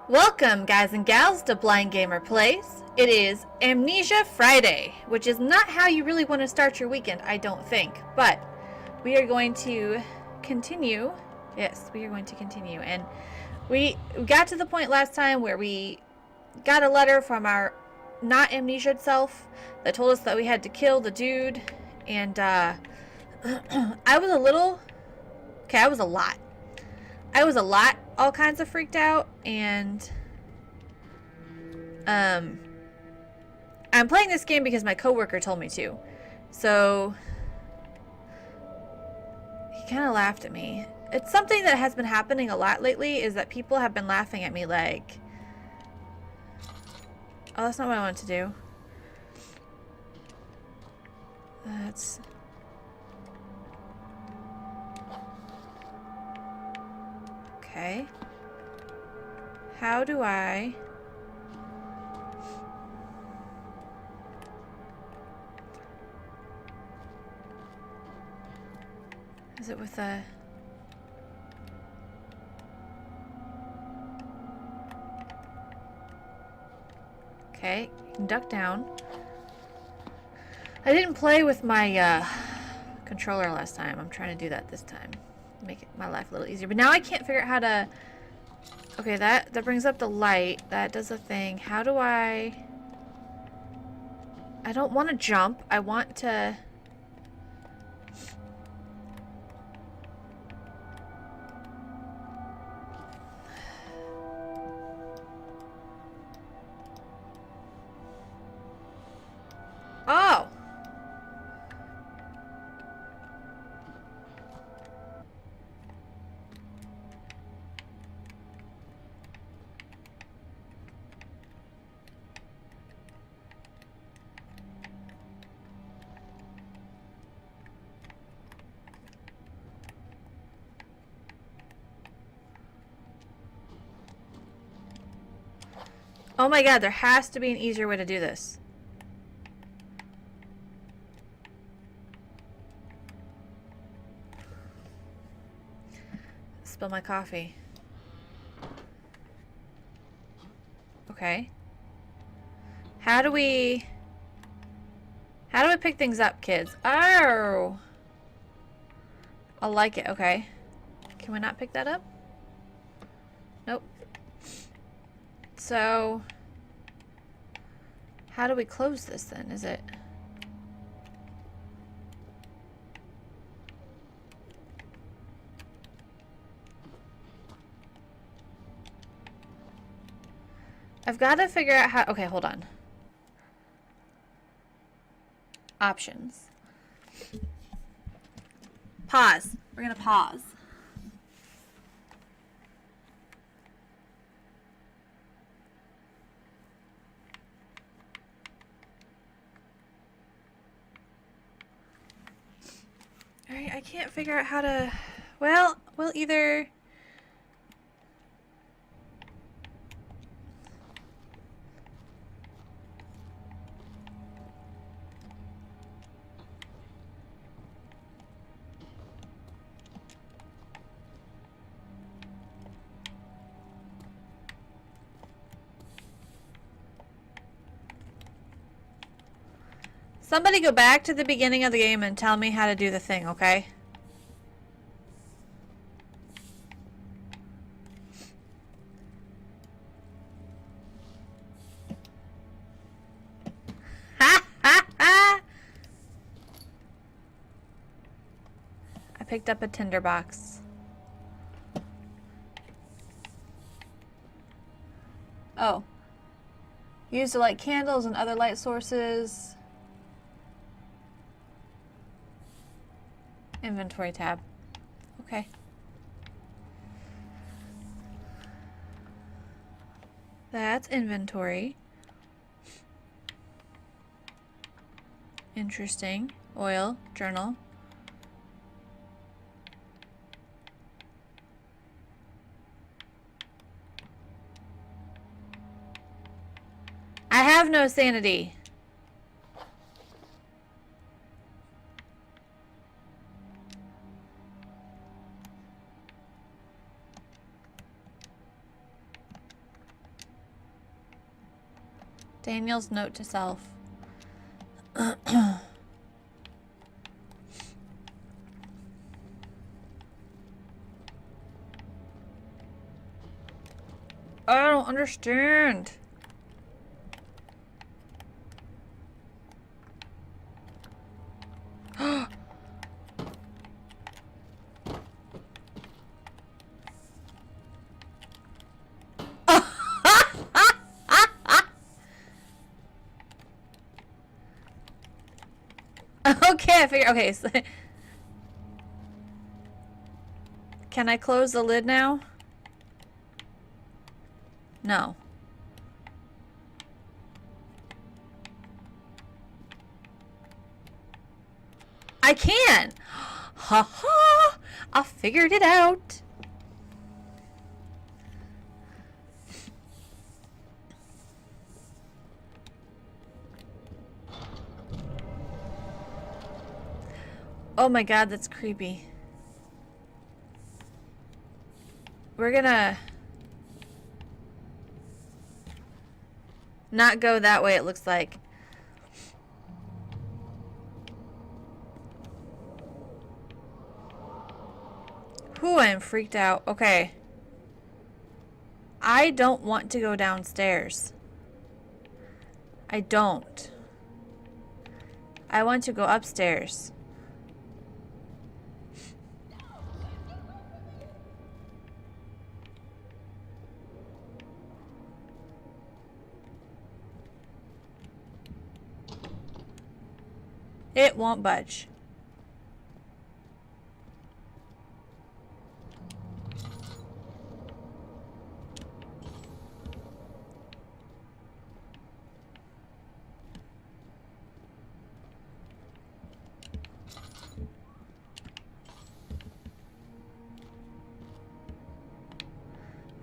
Welcome, guys and gals, to Blind Gamer Plays. It is Amnesia Friday, which is not how you really want to start your weekend, I don't think. But we are going to continue. Yes, we are going to continue. And we got to the point last time where we got a letter from our not amnesia self that told us that we had to kill the dude. And I was a little... Okay, I was a lot all kinds of freaked out, and I'm playing this game because my coworker told me to. So he kind of laughed at me. It's something that has been happening a lot lately, is that people have been laughing at me like, oh, that's not what I wanted to do. That's... Okay. How do I... Is it with a... Okay, you can duck down. I didn't play with my controller last time. I'm trying to do that this time. Make my life a little easier. But now I can't figure out how to... Okay, that brings up the light. That does a thing. How do I... I don't want to jump. I want to... Oh! Oh my god, there has to be an easier way to do this. Spill my coffee. Okay. How do we pick things up, kids? Oh! I like it, okay. Can we not pick that up? Nope. So, how do we close this then? Is it... I've got to figure out how... Okay, hold on. Options. Pause. We're gonna pause. Alright, I can't figure out how to... Well, we'll either... Somebody go back to the beginning of the game and tell me how to do the thing, okay? Ha ha ha! I picked up a tinderbox. Oh. Used to light candles and other light sources. Inventory tab. Okay. That's inventory. Interesting. Oil, journal. I have no sanity. Daniel's note to self. I don't understand. Okay, I figure. Okay, so can I close the lid now? No. I can! Ha ha! I figured it out. Oh my god, that's creepy. We're gonna not go that way, it looks like. Whew, I'm freaked out. Okay. I don't want to go downstairs. I don't. I want to go upstairs. It won't budge.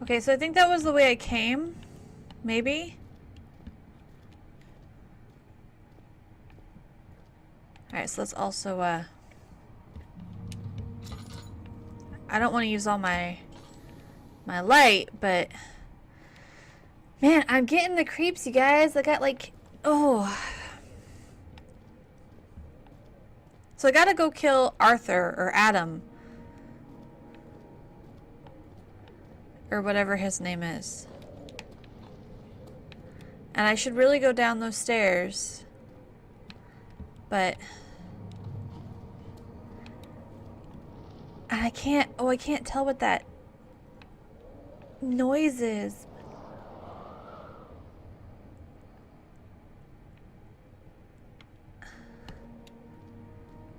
Okay, so I think that was the way I came. Maybe? Alright, so let's also, I don't want to use all my light, but man, I'm getting the creeps, you guys. I got like, oh. So I gotta go kill Arthur or Adam. Or whatever his name is. And I should really go down those stairs. But I can't, oh, I can't tell what that noise is.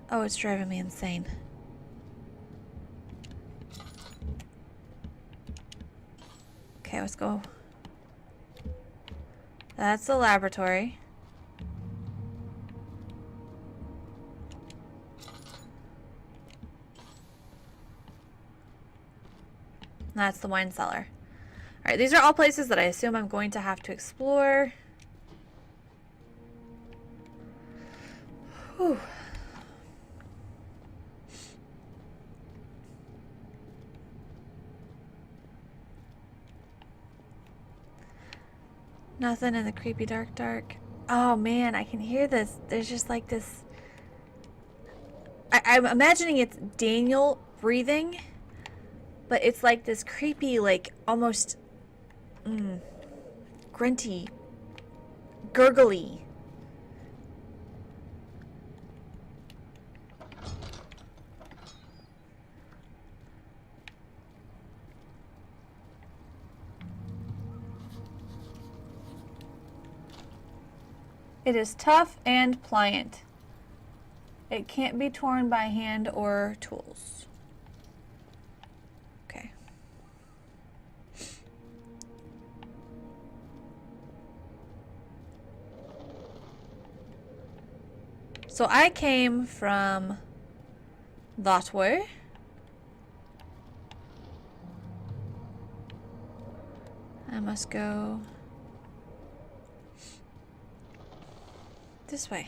Oh, it's driving me insane. Okay, let's go. That's the laboratory. That's the wine cellar. Alright, these are all places that I assume I'm going to have to explore. Whew. Nothing in the creepy dark. Oh man, I can hear this. There's just like this. I'm imagining it's Daniel breathing, but it's like this creepy, like almost grunty, gurgly. It is tough and pliant. It can't be torn by hand or tools. Okay. So I came from that way. I must go this way.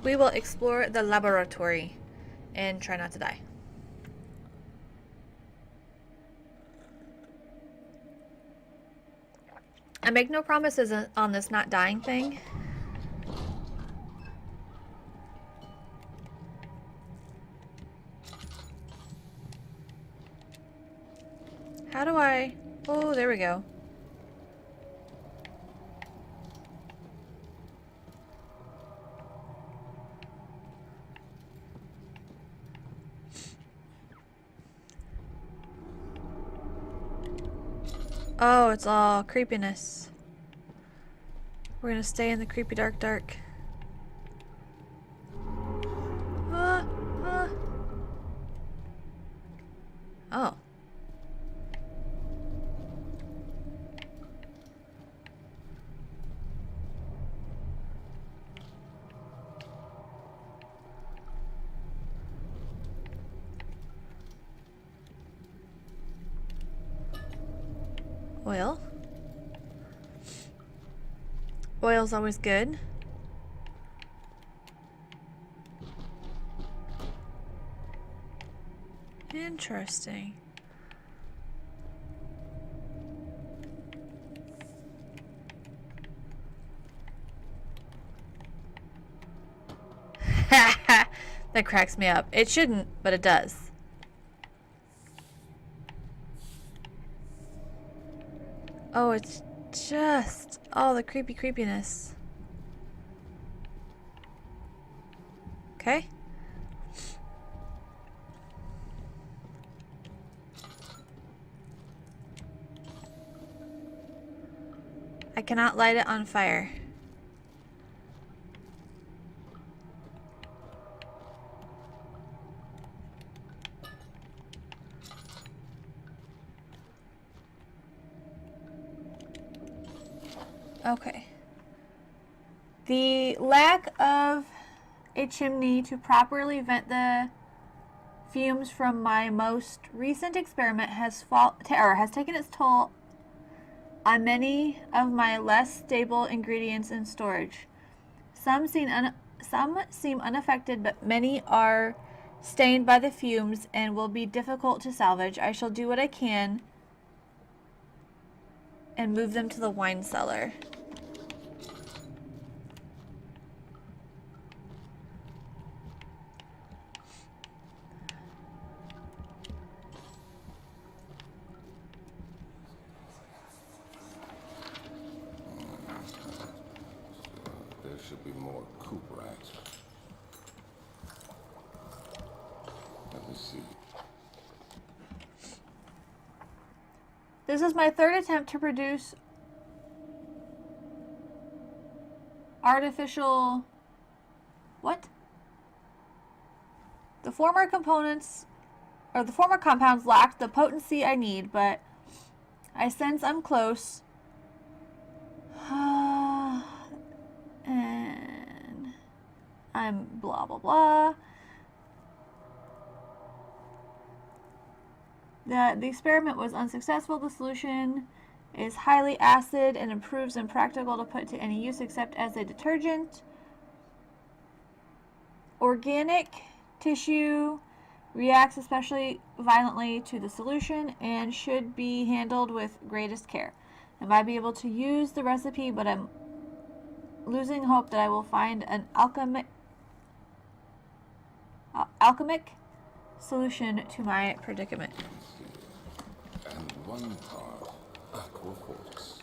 We will explore the laboratory and try not to die. I make no promises on this not dying thing. How do I... Oh, there we go. Oh, it's all creepiness. We're gonna stay in the creepy dark. Ah, ah. Oh. Oil. Oil's always good. Interesting. That cracks me up. It shouldn't, but it does. Oh, it's just all the creepiness. Okay. I cannot light it on fire. Okay. The lack of a chimney to properly vent the fumes from my most recent experiment has taken its toll on many of my less stable ingredients in storage. Some seem unaffected, but many are stained by the fumes and will be difficult to salvage. I shall do what I can and move them to the wine cellar. There should be more coop rats. Let me see. This is my third attempt to produce artificial... What? The former components, or the former compounds lacked the potency I need, but I sense I'm close. And I'm blah blah blah. The experiment was unsuccessful. The solution is highly acid and proves impractical to put to any use except as a detergent. Organic tissue reacts especially violently to the solution and should be handled with greatest care. I might be able to use the recipe, but I'm losing hope that I will find an alchemic solution to my predicament. And 1 part aqua fortis.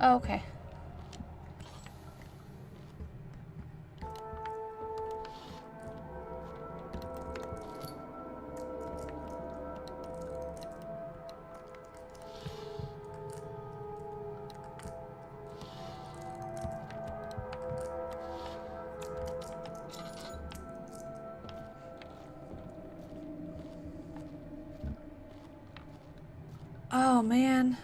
Okay. Oh man.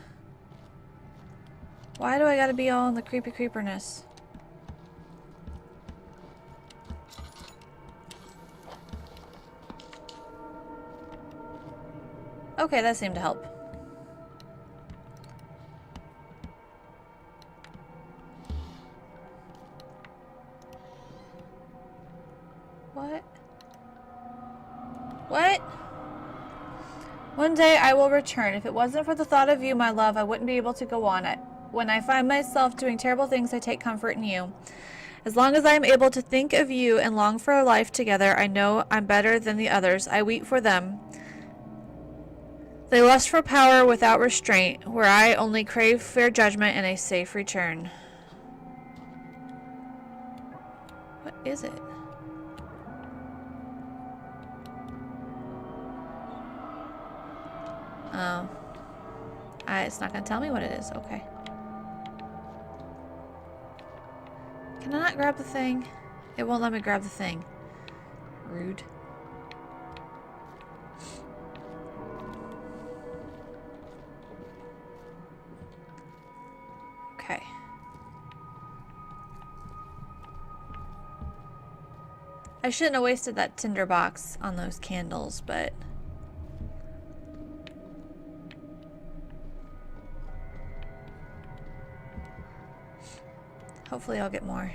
Why do I gotta be all in the creepy creeperness? Okay, that seemed to help. What? What? One day I will return. If it wasn't for the thought of you, my love, I wouldn't be able to go on. When I find myself doing terrible things, I take comfort in you. As long as I am able to think of you and long for a life together, I know I'm better than the others. I weep for them. They lust for power without restraint, where I only crave fair judgment and a safe return. What is it? Oh. It's not going to tell me what it is. Okay. Can I not grab the thing? It won't let me grab the thing. Rude. Okay. I shouldn't have wasted that tinder box on those candles, but... hopefully I'll get more.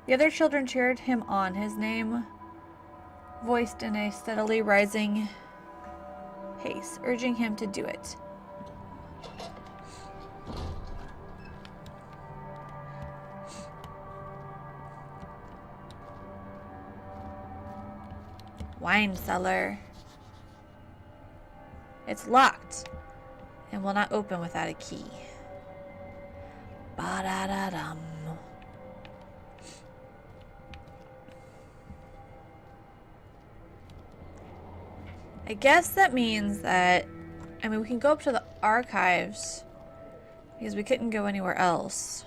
The other children cheered him on, his name voiced in a steadily rising pace, urging him to do it. Wine cellar. It's locked and will not open without a key. Ba-da-da-dum. I guess that means that, I mean, we can go up to the archives because we couldn't go anywhere else.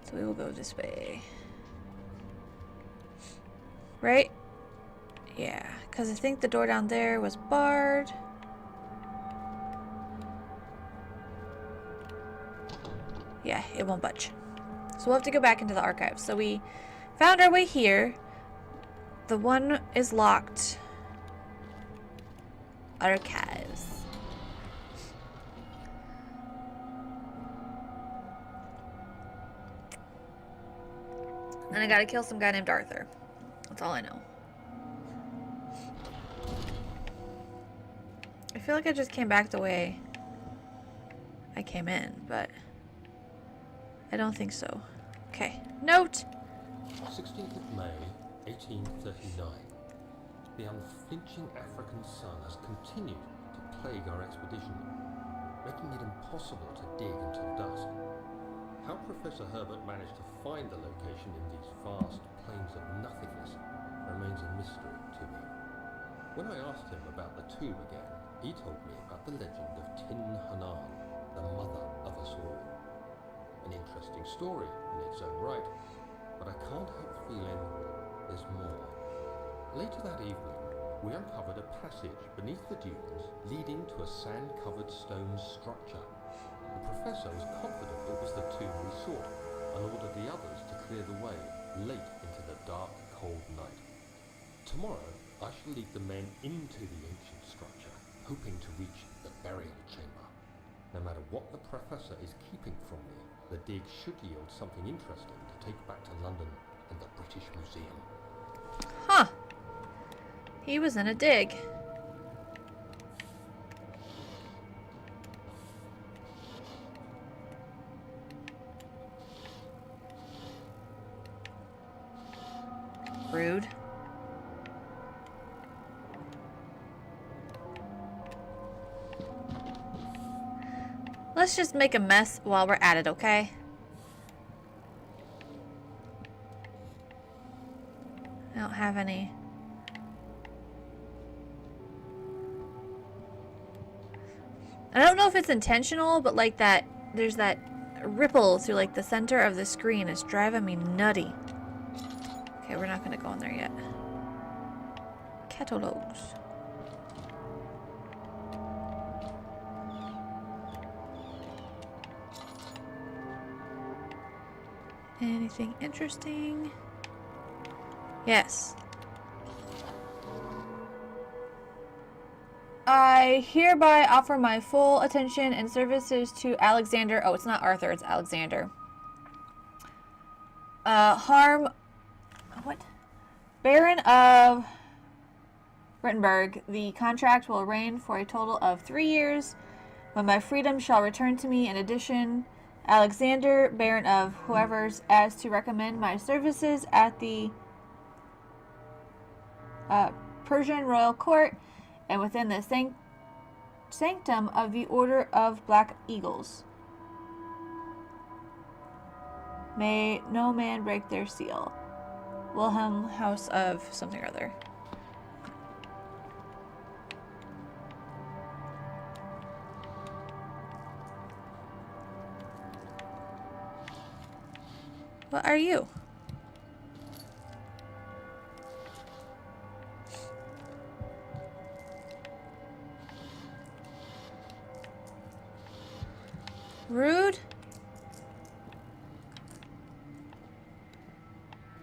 So we will go this way. Right? Yeah, because I think the door down there was barred. Yeah, it won't budge. So we'll have to go back into the archives. So we found our way here. The one is locked. Archives. And I gotta kill some guy named Arthur. That's all I know. I feel like I just came back the way I came in, but I don't think so. Okay. Note! 16th of May, 1839. The unflinching African sun has continued to plague our expedition, making it impossible to dig until dusk. How Professor Herbert managed to find the location in these vast plains of nothingness remains a mystery to me. When I asked him about the tomb again, he told me about the legend of Tin Hanan, the mother of us all. An interesting story in its own right, but I can't help feeling there's more. Later that evening, we uncovered a passage beneath the dunes leading to a sand-covered stone structure. The professor was confident it was the tomb we sought and ordered the others to clear the way late into the dark, cold night. Tomorrow, I shall lead the men into the ancient structure, hoping to reach the burial chamber. No matter what the professor is keeping from me, the dig should yield something interesting to take back to London and the British Museum. Huh. He was in a dig. Rude. Let's just make a mess while we're at it, okay? I don't have any I don't know if it's intentional, but like that, there's that ripple through like the center of the screen. It's driving me nutty. Okay, we're not gonna go in there yet. Catalogs. Anything interesting? Yes. I hereby offer my full attention and services to Alexander. Oh, it's not Arthur, it's Alexander. What? Baron of Rittenberg. The contract will reign for a total of 3 years, when my freedom shall return to me. In addition, Alexander, Baron of whoever's, as to recommend my services at the Persian royal court and within the sanctum of the Order of Black Eagles. May no man break their seal. Wilhelm, House of something or other. What are you? Rude?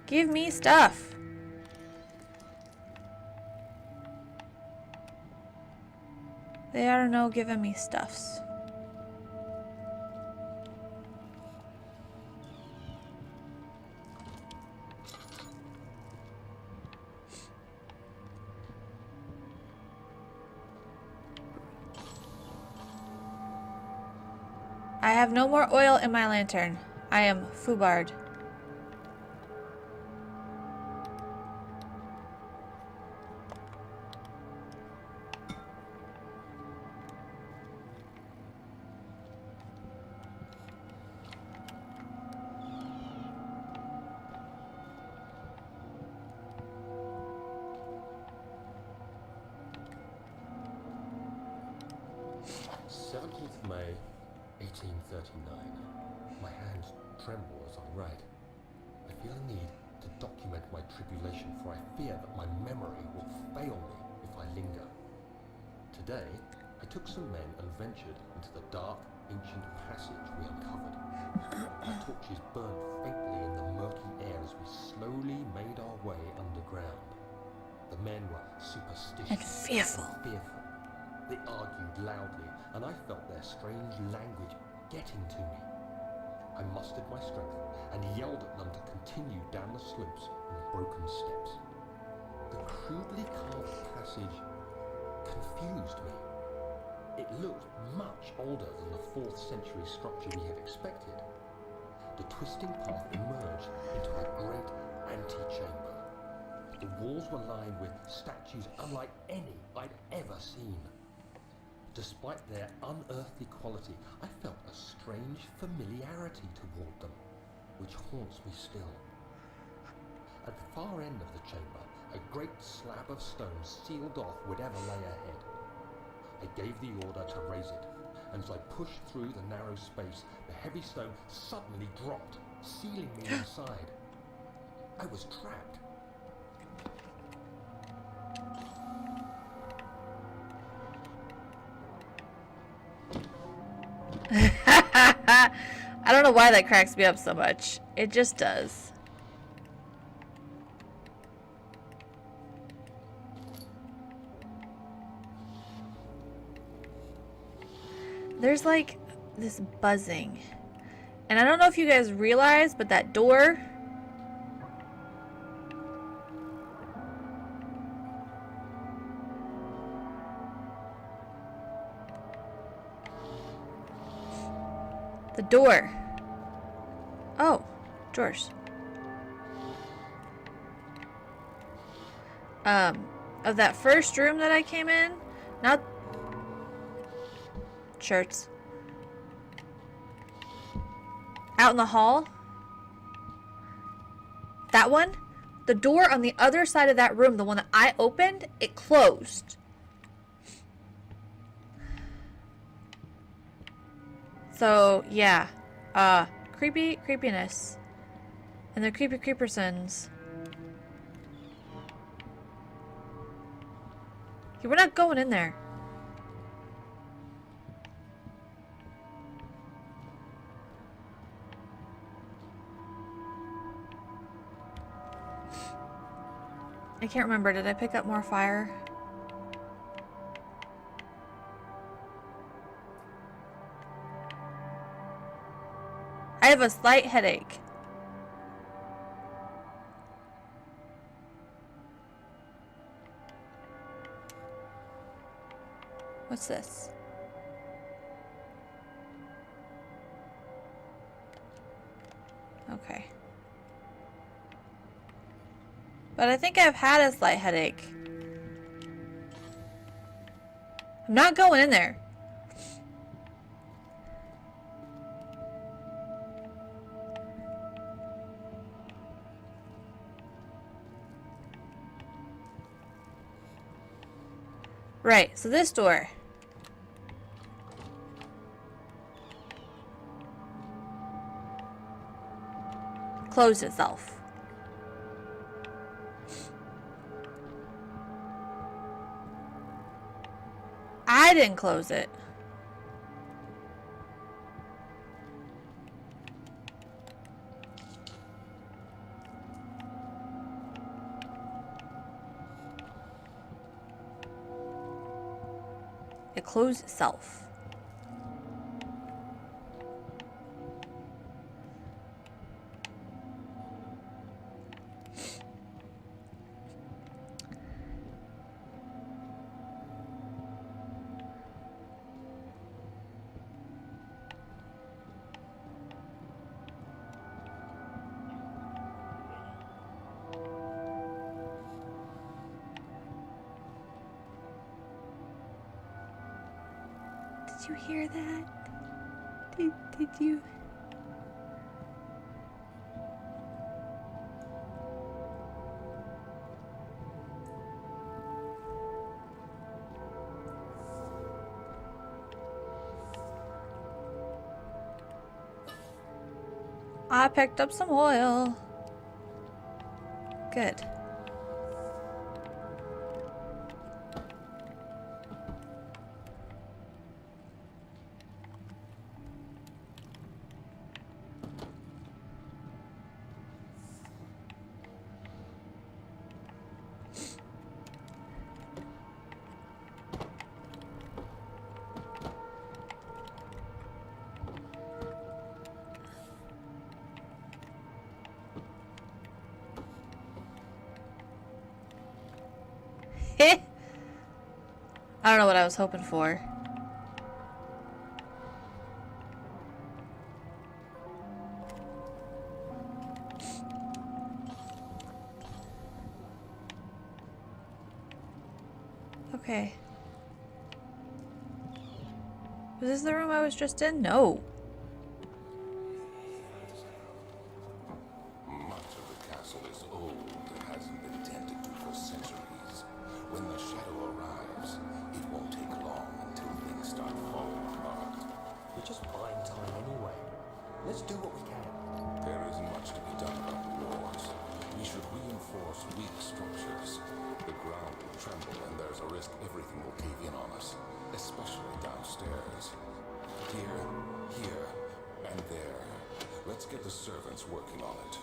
Give me stuff. They are no giving me stuffs. I have no more oil in my lantern. I am foobarred. May 1839. My hands tremble as I write. I feel a need to document my tribulation, for I fear that my memory will fail me if I linger. Today, I took some men and ventured into the dark, ancient passage we uncovered. Our torches burned faintly in the murky air as we slowly made our way underground. The men were superstitious And fearful. They argued loudly, and I felt their strange language getting to me. I mustered my strength and yelled at them to continue down the slopes and the broken steps. The crudely carved passage confused me. It looked much older than the 4th century structure we had expected. The twisting path emerged into a great antechamber. The walls were lined with statues unlike any I'd ever seen. Despite their unearthly quality, I felt a strange familiarity toward them, which haunts me still. At the far end of the chamber, a great slab of stone sealed off whatever lay ahead. I gave the order to raise it, and as I pushed through the narrow space, the heavy stone suddenly dropped, sealing me inside. I was trapped. I don't know why that cracks me up so much. It just does. There's like this buzzing. And I don't know if you guys realize, but that door... The door. Oh, drawers. Of that first room that I came in, not shirts. Out in the hall. That one, the door on the other side of that room, the one that I opened, it closed. So, yeah. Creepiness. And the creepy creepersons. Yeah, we're not going in there. I can't remember. Did I pick up more fire? I have a slight headache. What's this? Okay. But I think I've had a slight headache. I'm not going in there. Right, so this door. Closed itself. I didn't close it. It closed itself. Did you hear that? Did you? I picked up some oil. Good. I don't know what I was hoping for. Okay. Was this the room I was just in? No. Much of the castle is old and hasn't been tended to for centuries. When the shadow arrives, it won't take long until things start falling apart. We're just buying time anyway. Let's do what we can. There isn't much to be done about the walls. We should reinforce weak structures. The ground will tremble and there's a risk everything will cave in on us, especially downstairs. Here, and there. Let's get the servants working on it.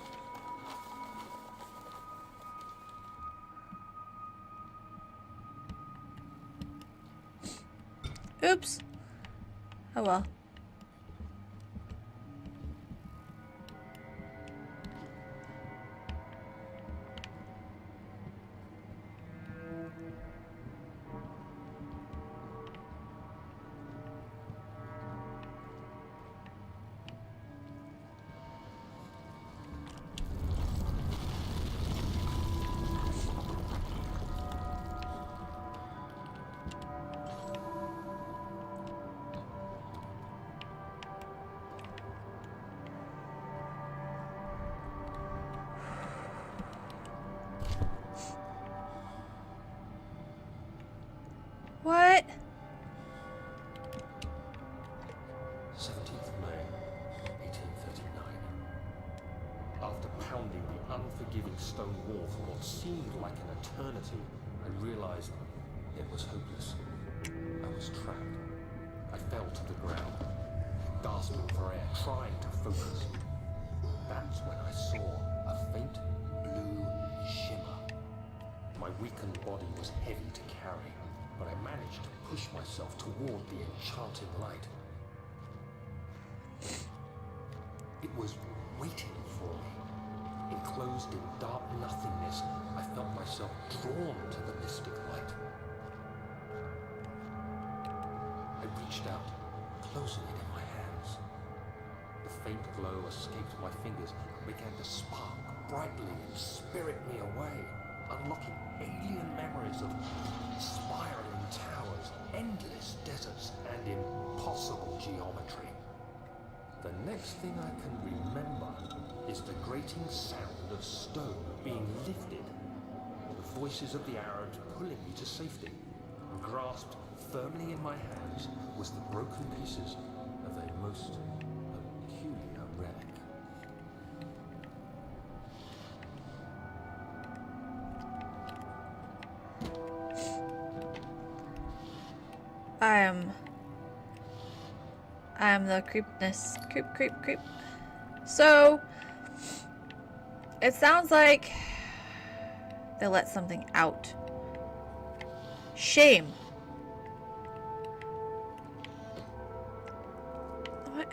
Oops. Oh well. crawl for what seemed like an eternity, I realized it was hopeless. I was trapped. I fell to the ground, gasping for air, trying to focus. That's when I saw a faint blue shimmer. My weakened body was heavy to carry, but I managed to push myself toward the enchanting light. It was waiting for me. Enclosed in dark nothingness, I felt myself drawn to the mystic light. I reached out, closing it in my hands. The faint glow escaped my fingers and began to spark brightly and spirit me away, unlocking alien memories of spiraling towers, endless deserts, and impossible geometry. The next thing I can remember is the grating sound of stone being lifted, the voices of the Arabs pulling me to safety, and grasped firmly in my hands was the broken pieces of a most peculiar relic. I am the creepness. Creep. So, it sounds like they let something out. Shame. What?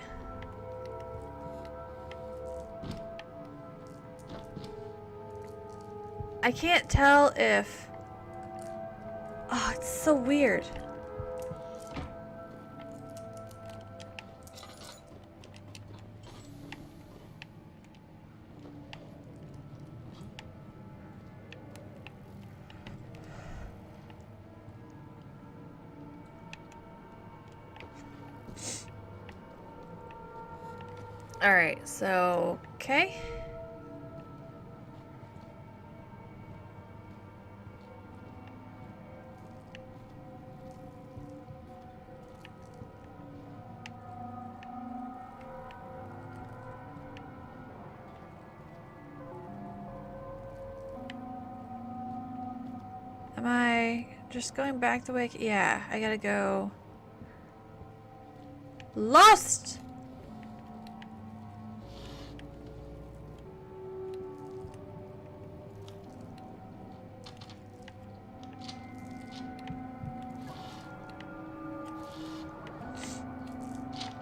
I can't tell if... Oh, it's so weird. Alright, so, okay. Am I just going back the way? Yeah, I gotta go. Lost!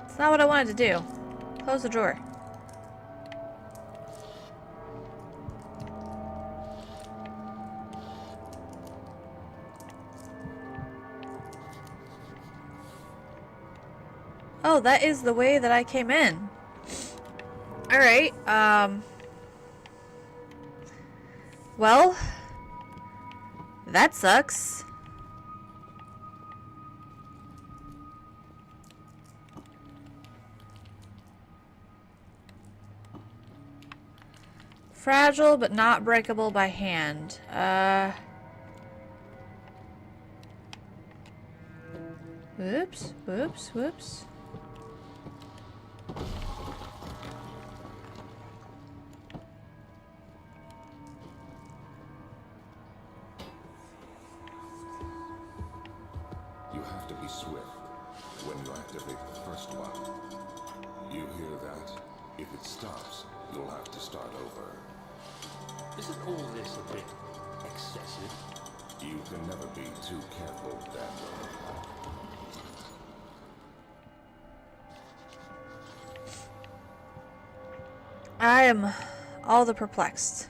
It's not what I wanted to do. Close the drawer. Oh, that is the way that I came in. Alright, well, that sucks. Fragile, but not breakable by hand. Whoops. You have to be swift when you activate the first one. You hear that? If it stops, you'll have to start over. Isn't all this a bit excessive? You can never be too careful, Daniel. I am all the perplexed.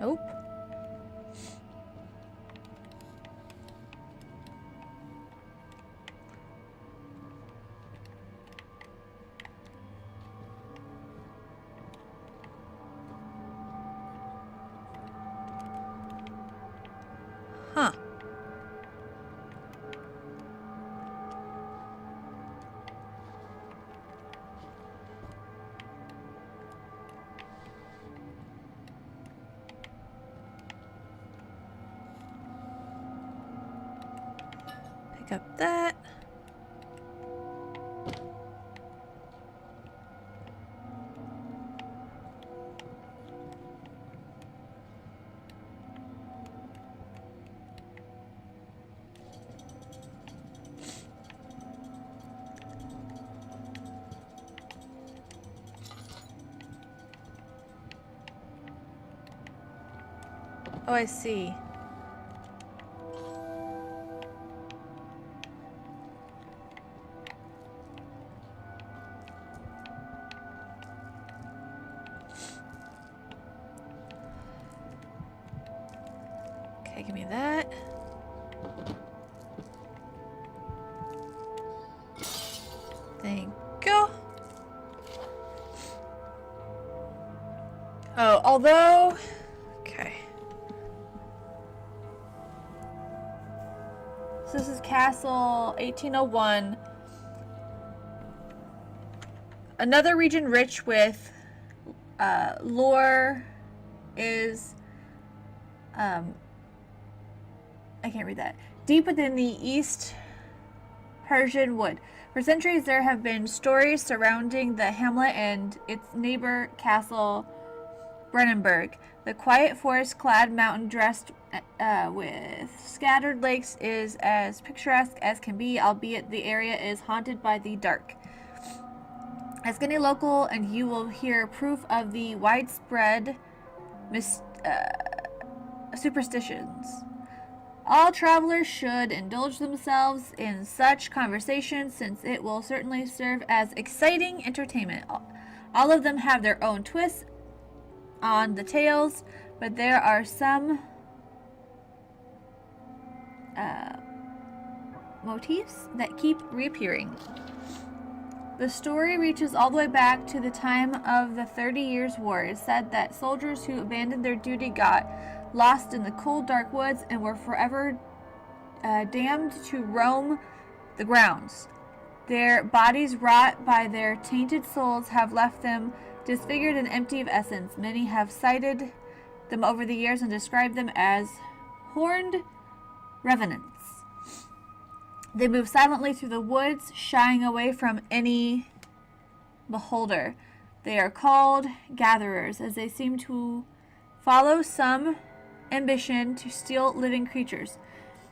Nope. Huh. Pick up that. Oh, I see. Okay, give me that. Thank you. Oh, although... Okay. So this is Castle 1801. Another region rich with lore is... I can't read that. Deep within the East Persian wood. For centuries there have been stories surrounding the hamlet and its neighbor castle Brennenburg. The quiet forest-clad mountain dressed with scattered lakes is as picturesque as can be, albeit the area is haunted by the dark. Ask any local and you will hear proof of the widespread superstitions. All travelers should indulge themselves in such conversations since it will certainly serve as exciting entertainment. All of them have their own twists on the tales, but there are some motifs that keep reappearing. The story reaches all the way back to the time of the 30 Years' War. It is said that soldiers who abandoned their duty got lost in the cold, dark woods and were forever damned to roam the grounds. Their bodies, wrought by their tainted souls, have left them disfigured and empty of essence. Many have cited them over the years and described them as horned revenants. They move silently through the woods, shying away from any beholder. They are called gatherers, as they seem to follow some ambition to steal living creatures.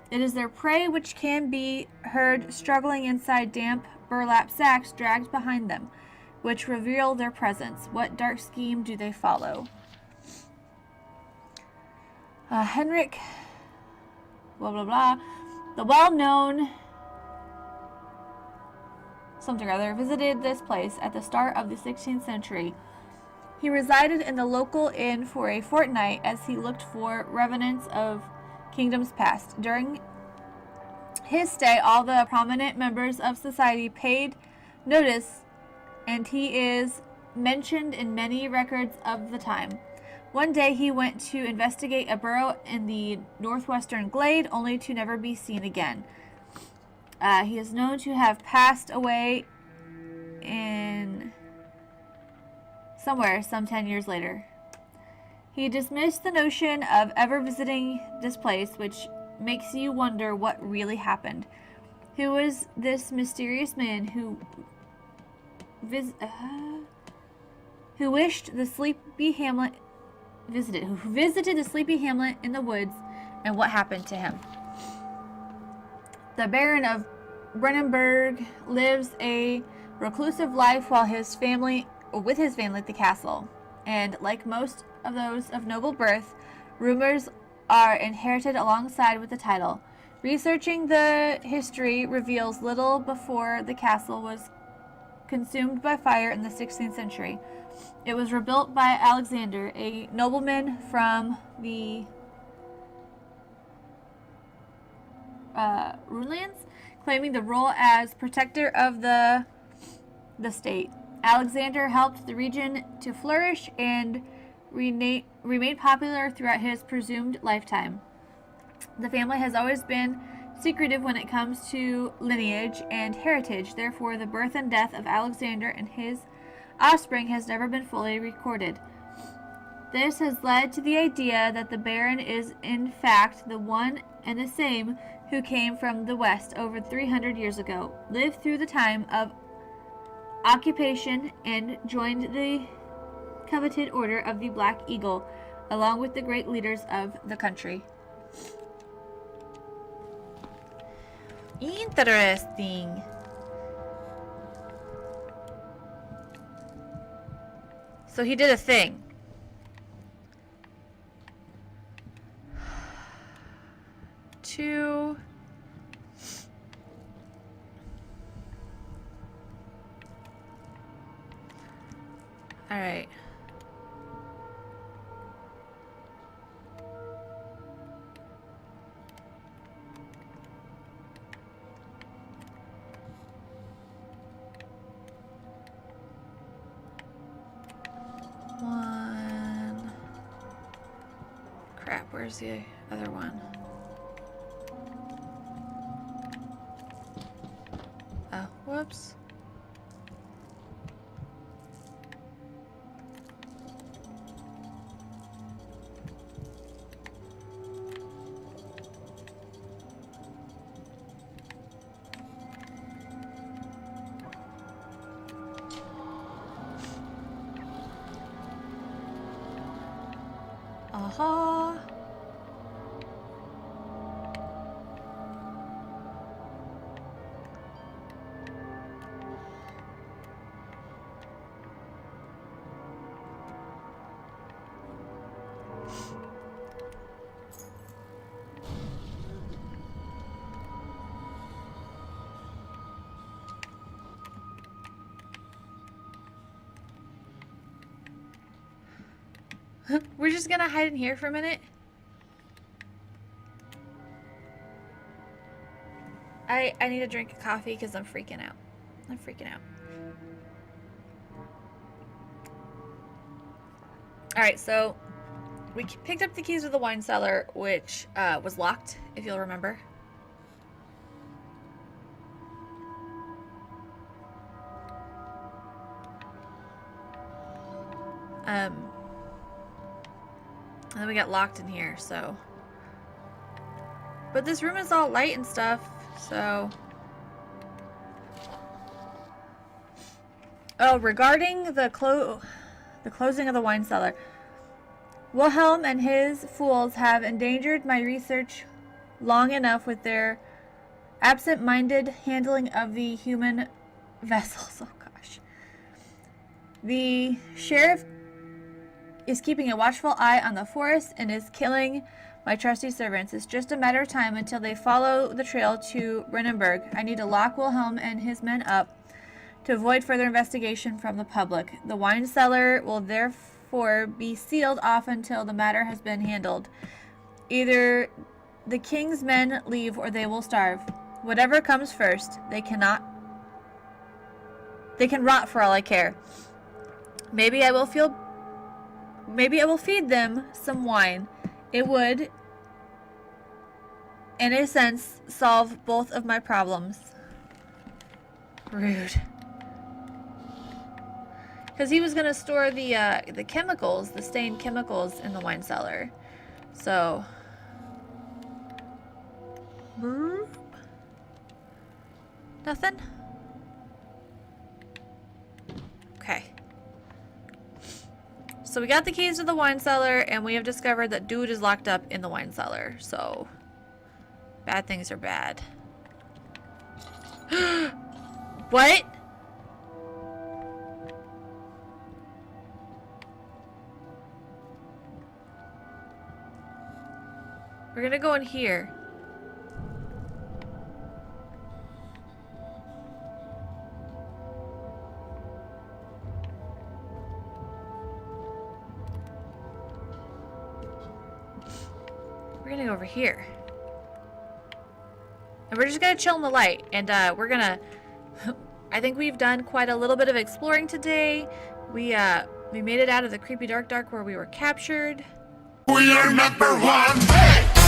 It is their prey which can be heard struggling inside damp burlap sacks dragged behind them, which reveal their presence. What dark scheme do they follow? Henrik, blah blah blah, the well-known something or other, visited this place at the start of the 16th century. He resided in the local inn for a fortnight as he looked for revenants of kingdoms past. During his stay, all the prominent members of society paid notice, and he is mentioned in many records of the time. One day he went to investigate a burrow in the northwestern glade, only to never be seen again. He is known to have passed away in somewhere some 10 years later. He dismissed the notion of ever visiting this place, which makes you wonder what really happened. Who was this mysterious man who visited the sleepy hamlet in the woods, and what happened to him? The Baron of Brennenburg lives a reclusive life with his family at the castle, and like most of those of noble birth, rumors are inherited alongside with the title. Researching the history reveals little before the castle was consumed by fire in the 16th century. It was rebuilt by Alexander, a nobleman from the Runelands, claiming the role as protector of the state. Alexander helped the region to flourish and remained popular throughout his presumed lifetime. The family has always been secretive when it comes to lineage and heritage. Therefore, the birth and death of Alexander and his offspring has never been fully recorded. This has led to the idea that the Baron is in fact the one and the same who came from the west over 300 years ago, lived through the time of occupation, and joined the coveted Order of the Black Eagle, along with the great leaders of the country. Interesting. So he did a thing. Two. All right. One. Crap, where's the other one? Oh, whoops. Aha. We're just gonna hide in here for a minute. I need a drink of coffee because I'm freaking out. I'm freaking out. Alright, so we picked up the keys to the wine cellar, which was locked, if you'll remember. And then we got locked in here, so. But this room is all light and stuff, so. Oh, regarding the closing of the wine cellar. Wilhelm and his fools have endangered my research long enough with their absent-minded handling of the human vessels. Oh gosh. The sheriff is keeping a watchful eye on the forest and is killing my trusty servants. It's just a matter of time until they follow the trail to Brennenburg. I need to lock Wilhelm and his men up to avoid further investigation from the public. The wine cellar will therefore be sealed off until the matter has been handled. Either the king's men leave or they will starve. Whatever comes first, they can rot for all I care. Maybe I will feed them some wine. It would, in a sense, solve both of my problems. Rude. Because he was going to store the chemicals, the stained chemicals in the wine cellar. So. Nothing? Okay. So we got the keys to the wine cellar, and we have discovered that dude is locked up in the wine cellar. So, bad things are bad. What? We're gonna go in here. We're gonna go over here. And we're just gonna chill in the light. And we're gonna... I think we've done quite a little bit of exploring today. We made it out of the creepy dark where we were captured. We are number one. Hey!